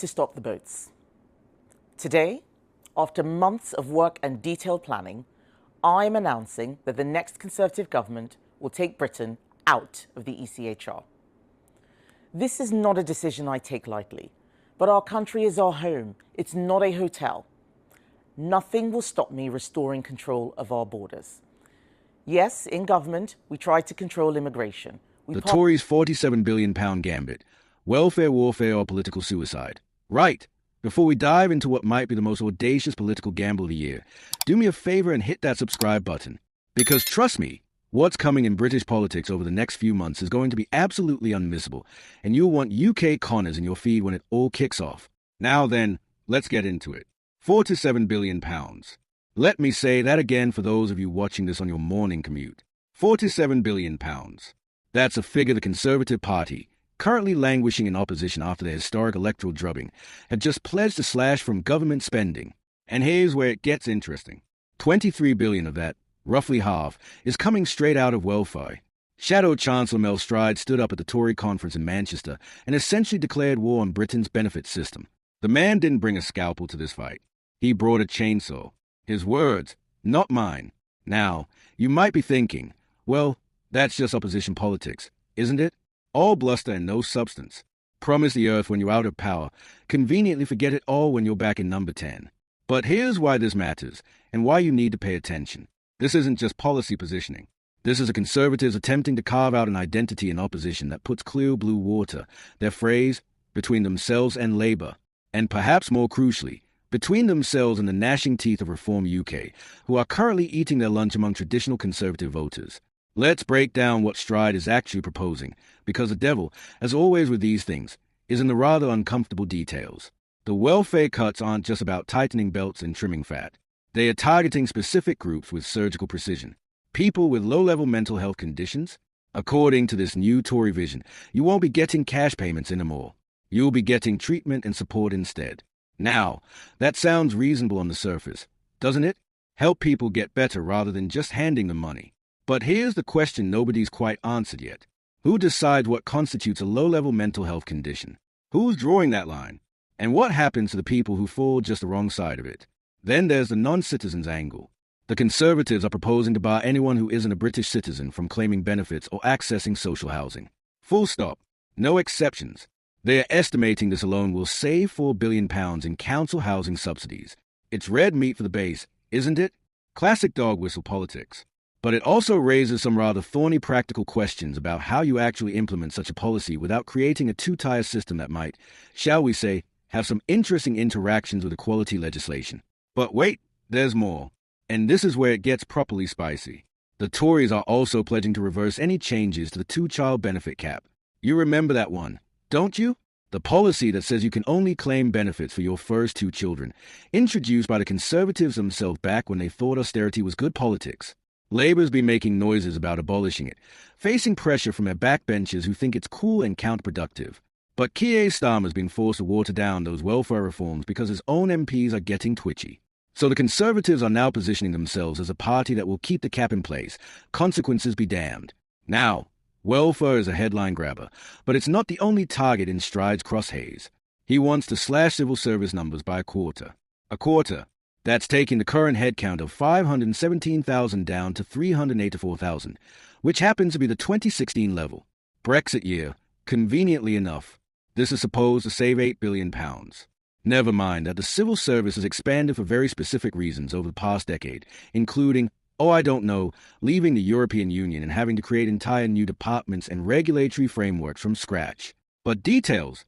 to stop the boats. Today, after months of work and detailed planning, I'm announcing that the next Conservative government will take Britain out of the ECHR. This is not a decision I take lightly, but our country is our home. It's not a hotel. Nothing will stop me restoring control of our borders. Yes, in government, we try to control immigration. The Tories' £47 billion gambit. Welfare warfare or political suicide. Right. Before we dive into what might be the most audacious political gamble of the year, do me a favor and hit that subscribe button. Because trust me, what's coming in British politics over the next few months is going to be absolutely unmissable, and you'll want UK Connors in your feed when it all kicks off. Now then, let's get into it. £47 billion. Let me say that again for those of you watching this on your morning commute. £47 billion. That's a figure the Conservative Party, currently languishing in opposition after their historic electoral drubbing, had just pledged to slash from government spending. And here's where it gets interesting. $23 billion of that, roughly half, is coming straight out of welfare. Shadow Chancellor Mel Stride stood up at the Tory conference in Manchester and essentially declared war on Britain's benefit system. The man didn't bring a scalpel to this fight. He brought a chainsaw. His words, not mine. Now, you might be thinking, well, that's just opposition politics, isn't it? All bluster and no substance. Promise the earth when you're out of power. Conveniently forget it all when you're back in number 10. But here's why this matters, and why you need to pay attention. This isn't just policy positioning. This is a Conservatives attempting to carve out an identity in opposition that puts clear blue water, their phrase, between themselves and Labour. And perhaps more crucially, between themselves and the gnashing teeth of Reform UK, who are currently eating their lunch among traditional Conservative voters. Let's break down what Stride is actually proposing, because the devil, as always with these things, is in the rather uncomfortable details. The welfare cuts aren't just about tightening belts and trimming fat. They are targeting specific groups with surgical precision. People with low-level mental health conditions. According to this new Tory vision, you won't be getting cash payments anymore. You'll be getting treatment and support instead. Now, that sounds reasonable on the surface, doesn't it? Help people get better rather than just handing them money. But here's the question nobody's quite answered yet. Who decides what constitutes a low-level mental health condition? Who's drawing that line? And what happens to the people who fall just the wrong side of it? Then there's the non-citizens angle. The Conservatives are proposing to bar anyone who isn't a British citizen from claiming benefits or accessing social housing. Full stop. No exceptions. They are estimating this alone will save £4 billion in council housing subsidies. It's red meat for the base, isn't it? Classic dog whistle politics. But it also raises some rather thorny practical questions about how you actually implement such a policy without creating a two-tier system that might, shall we say, have some interesting interactions with equality legislation. But wait, there's more. And this is where it gets properly spicy. The Tories are also pledging to reverse any changes to the two-child benefit cap. You remember that one, don't you? The policy that says you can only claim benefits for your first 2 children, introduced by the Conservatives themselves back when they thought austerity was good politics. Labour's been making noises about abolishing it, facing pressure from their backbenchers who think it's cool and counterproductive. But Keir Starmer's been forced to water down those welfare reforms because his own MPs are getting twitchy. So the Conservatives are now positioning themselves as a party that will keep the cap in place, consequences be damned. Now, welfare is a headline grabber, but it's not the only target in Stride's crosshairs. He wants to slash civil service numbers by a quarter. A quarter. That's taking the current headcount of 517,000 down to 384,000, which happens to be the 2016 level. Brexit year, conveniently enough. This is supposed to save £8 billion. Never mind that the civil service has expanded for very specific reasons over the past decade, including, leaving the European Union and having to create entire new departments and regulatory frameworks from scratch. But details.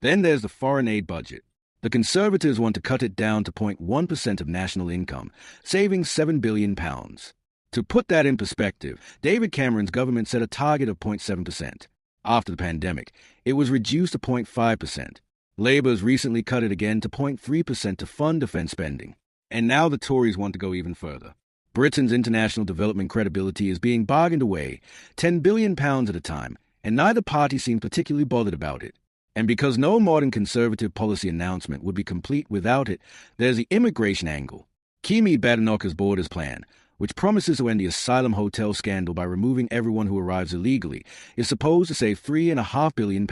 Then there's the foreign aid budget. The Conservatives want to cut it down to 0.1% of national income, saving £7 billion. To put that in perspective, David Cameron's government set a target of 0.7%. After the pandemic, it was reduced to 0.5%. Labour's recently cut it again to 0.3% to fund defence spending. And now the Tories want to go even further. Britain's international development credibility is being bargained away, £10 billion at a time, and neither party seems particularly bothered about it. And because no modern Conservative policy announcement would be complete without it, there's the immigration angle. Kemi Badenoch's borders plan, which promises to end the asylum hotel scandal by removing everyone who arrives illegally, is supposed to save £3.5 billion.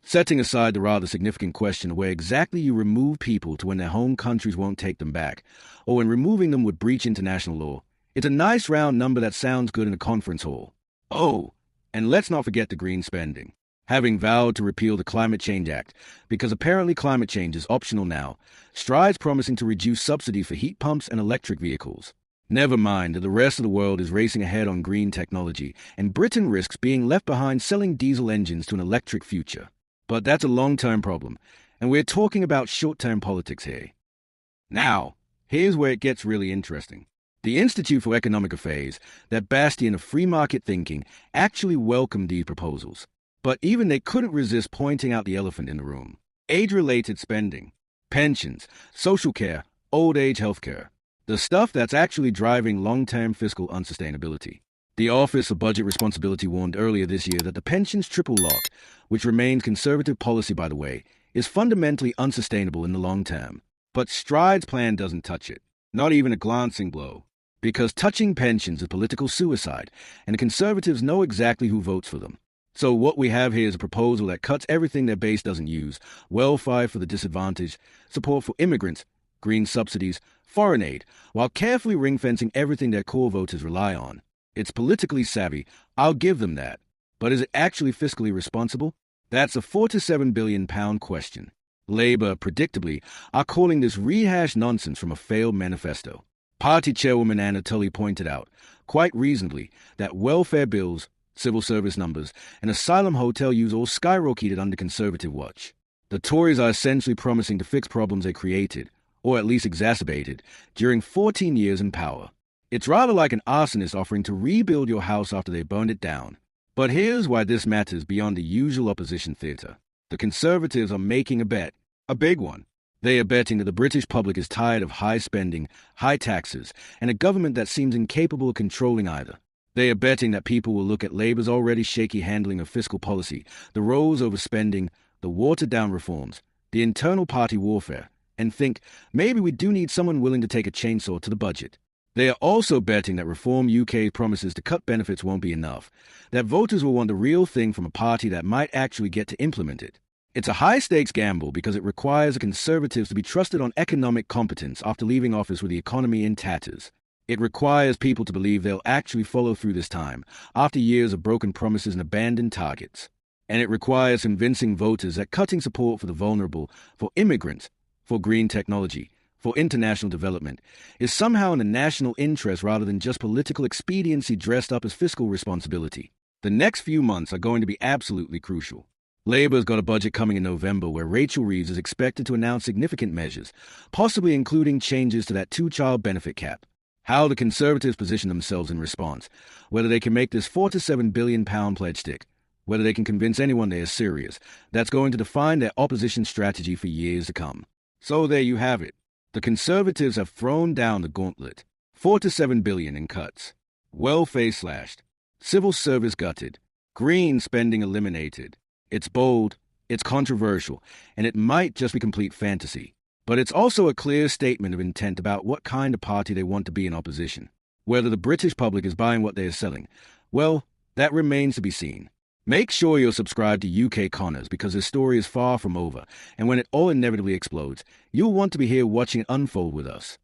Setting aside the rather significant question of where exactly you remove people to when their home countries won't take them back, or when removing them would breach international law, it's a nice round number that sounds good in a conference hall. Oh, and let's not forget the green spending. Having vowed to repeal the Climate Change Act, because apparently climate change is optional now, strides promising to reduce subsidies for heat pumps and electric vehicles. Never mind that the rest of the world is racing ahead on green technology, and Britain risks being left behind selling diesel engines to an electric future. But that's a long-term problem, and we're talking about short-term politics here. Now, here's where it gets really interesting. The Institute for Economic Affairs, that bastion of free market thinking, actually welcomed these proposals. But even they couldn't resist pointing out the elephant in the room. Age-related spending, pensions, social care, old age health care. The stuff that's actually driving long-term fiscal unsustainability. The Office of Budget Responsibility warned earlier this year that the pensions triple lock, which remains conservative policy by the way, is fundamentally unsustainable in the long term. But Stride's plan doesn't touch it. Not even a glancing blow. Because touching pensions is political suicide, and the Conservatives know exactly who votes for them. So what we have here is a proposal that cuts everything their base doesn't use: welfare for the disadvantaged, support for immigrants, green subsidies, foreign aid, while carefully ring-fencing everything their core voters rely on. It's politically savvy, I'll give them that. But is it actually fiscally responsible? That's a £4 to £7 billion question. Labour, predictably, are calling this rehashed nonsense from a failed manifesto. Party chairwoman Anna Tully pointed out, quite reasonably, that welfare bills, civil service numbers, and asylum hotel use all skyrocketed under Conservative watch. The Tories are essentially promising to fix problems they created, or at least exacerbated, during 14 years in power. It's rather like an arsonist offering to rebuild your house after they burned it down. But here's why this matters beyond the usual opposition theatre. The Conservatives are making a bet, a big one. They are betting that the British public is tired of high spending, high taxes, and a government that seems incapable of controlling either. They are betting that people will look at Labour's already shaky handling of fiscal policy, the rolls over spending, the watered-down reforms, the internal party warfare, and think, maybe we do need someone willing to take a chainsaw to the budget. They are also betting that Reform UK's promises to cut benefits won't be enough, that voters will want the real thing from a party that might actually get to implement it. It's a high-stakes gamble because it requires the Conservatives to be trusted on economic competence after leaving office with the economy in tatters. It requires people to believe they'll actually follow through this time, after years of broken promises and abandoned targets. And it requires convincing voters that cutting support for the vulnerable, for immigrants, for green technology, for international development, is somehow in the national interest rather than just political expediency dressed up as fiscal responsibility. The next few months are going to be absolutely crucial. Labour's got a budget coming in November where Rachel Reeves is expected to announce significant measures, possibly including changes to that two-child benefit cap. How the Conservatives position themselves in response, whether they can make this £4 to £7 billion pledge stick, whether they can convince anyone they are serious, that's going to define their opposition strategy for years to come. So there you have it. The Conservatives have thrown down the gauntlet. £4 to £7 billion in cuts. Welfare slashed. Civil service gutted. Green spending eliminated. It's bold, it's controversial, and it might just be complete fantasy. But it's also a clear statement of intent about what kind of party they want to be in opposition. Whether the British public is buying what they are selling, well, that remains to be seen. Make sure you're subscribed to UK Connors because this story is far from over, and when it all inevitably explodes, you'll want to be here watching it unfold with us.